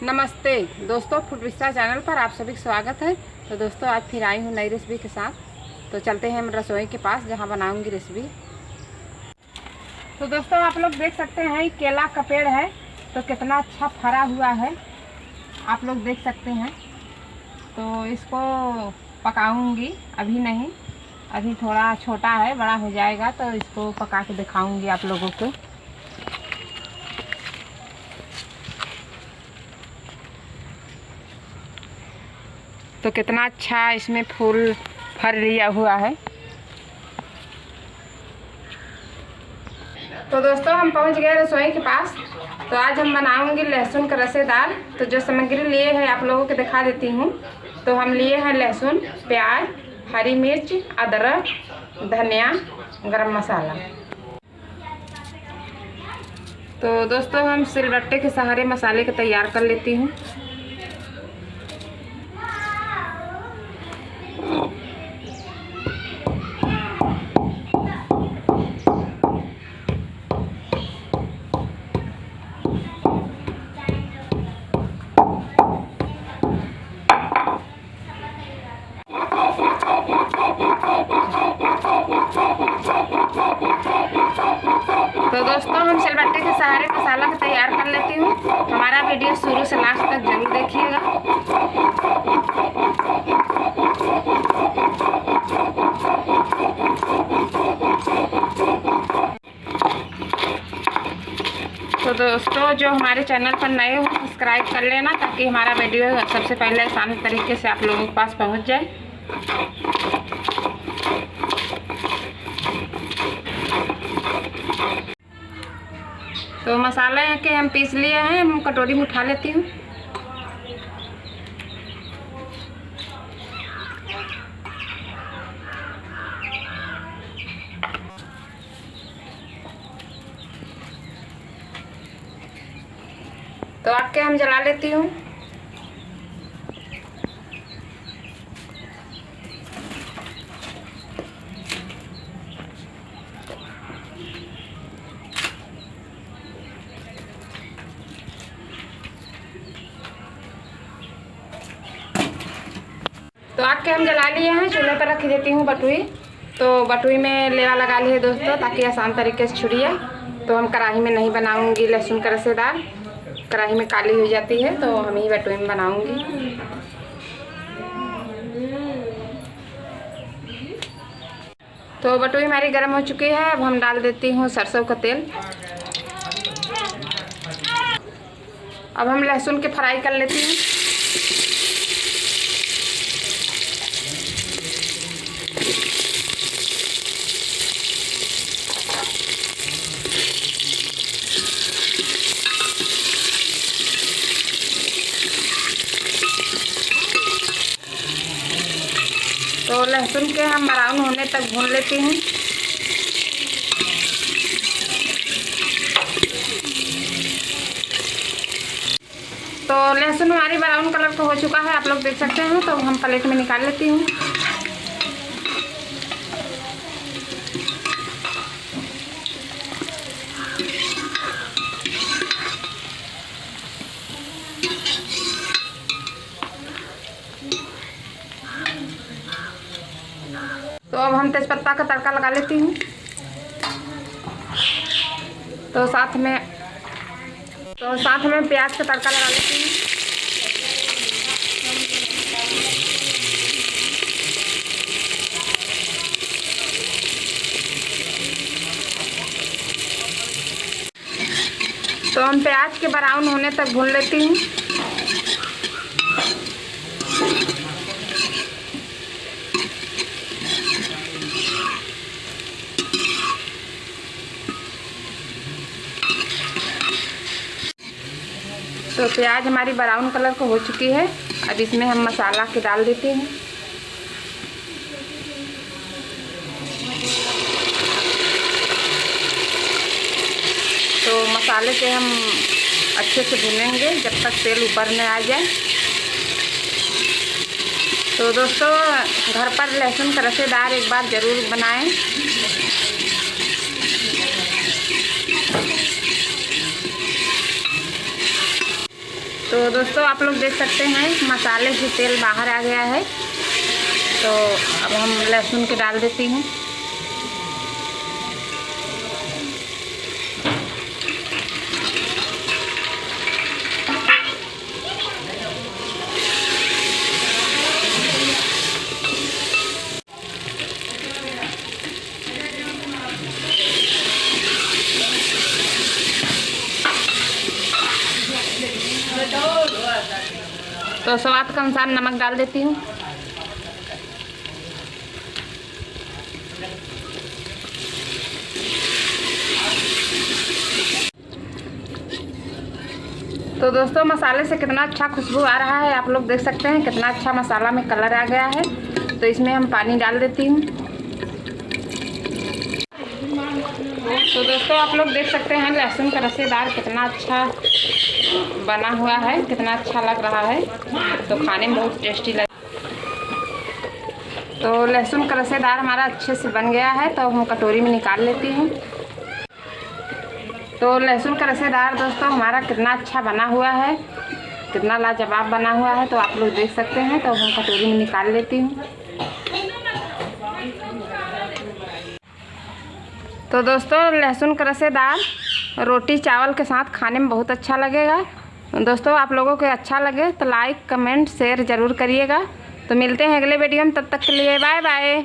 नमस्ते दोस्तों, food vista channel पर आप सभी का स्वागत है। तो दोस्तों आज फिर आई हूँ नई रेसिपी के साथ। तो चलते हैं हम रसोई के पास जहाँ बनाऊँगी रेसिपी। तो दोस्तों आप लोग देख सकते हैं केला का पेड़ है तो कितना अच्छा फरा हुआ है, आप लोग देख सकते हैं। तो इसको पकाऊंगी, अभी नहीं, अभी थोड़ा छोटा है, बड़ा हो जाएगा तो इसको पका के दिखाऊंगी आप लोगों को। तो कितना अच्छा इसमें फूल फर लिया हुआ है। तो दोस्तों हम पहुंच गए रसोई के पास। तो आज हम बनाऊंगी लहसुन का रसेदार। तो जो सामग्री लिए हैं आप लोगों को दिखा देती हूँ। तो हम लिए हैं लहसुन, प्याज, हरी मिर्च, अदरक, धनिया, गरम मसाला। तो दोस्तों हम सिलबट्टे के सहारे मसाले को तैयार कर लेती हूँ। तो दोस्तों हम सिलबट्टे के सहारे मसाला को तैयार कर लेती हूँ। हमारा वीडियो शुरू से लास्ट तक जरूर देखिएगा। तो दोस्तों जो हमारे चैनल पर नए हो सब्सक्राइब कर लेना ताकि हमारा वीडियो सबसे पहले आसान तरीके से आप लोगों के पास पहुँच जाए। तो मसाले के हम पीस लिए हैं, हम कटोरी में उठा लेती हूँ। तो आग के हम जला लेती हूँ। तो आग के हम जला लिए हैं, चूल्हे पर रख देती हूँ बटुई। तो बटुई में लेवा लगा ली है दोस्तों ताकि आसान तरीके से छुड़िए। तो हम कढ़ाई में नहीं बनाऊंगी लहसुन का रसेदार, कढ़ाई में काली हो जाती है, तो हम ही बटुई में बनाऊंगी। तो बटुई हमारी गर्म हो चुकी है, अब हम डाल देती हूँ सरसों का तेल। अब हम लहसुन के फ्राई कर लेती हूँ। तो लहसुन के हम ब्राउन होने तक भून लेती हूँ। तो लहसुन हमारी ब्राउन कलर का हो चुका है, आप लोग देख सकते हैं। तो हम प्लेट में निकाल लेती हूँ। तो अब हम तेजपत्ता का तड़का लगा लेती हूँ। तो साथ में प्याज का तड़का लगा लेती हूँ। तो हम प्याज के ब्राउन होने तक भून लेती हूँ। तो प्याज हमारी ब्राउन कलर को हो चुकी है, अब इसमें हम मसाला के डाल देते हैं। तो मसाले के हम अच्छे से भूनेंगे जब तक तेल ऊपर न आ जाए। तो दोस्तों घर पर लहसुन का रसेदार एक बार ज़रूर बनाएं। तो दोस्तों आप लोग देख सकते हैं मसाले से तेल बाहर आ गया है। तो अब हम लहसुन के डाल देती हूँ। तो स्वाद के अनुसार नमक डाल देती हूँ। तो दोस्तों मसाले से कितना अच्छा खुशबू आ रहा है, आप लोग देख सकते हैं कितना अच्छा मसाला में कलर आ गया है। तो इसमें हम पानी डाल देती हूँ। तो दोस्तों आप लोग देख सकते हैं लहसुन का रसेदार कितना अच्छा बना हुआ है, कितना अच्छा लग रहा है। तो खाने में बहुत टेस्टी लग। तो लहसुन का रसेदार हमारा अच्छे से बन गया है। तो हम कटोरी में निकाल लेती हूँ। तो लहसुन का रसेदार दोस्तों हमारा कितना अच्छा बना हुआ है, कितना लाजवाब बना हुआ है। तो आप लोग देख सकते हैं। तो हम कटोरी में निकाल लेती हूँ। तो दोस्तों लहसुन का रसेदार रोटी चावल के साथ खाने में बहुत अच्छा लगेगा। दोस्तों आप लोगों को अच्छा लगे तो लाइक कमेंट शेयर ज़रूर करिएगा। तो मिलते हैं अगले वीडियो में, तब तक के लिए बाय बाय।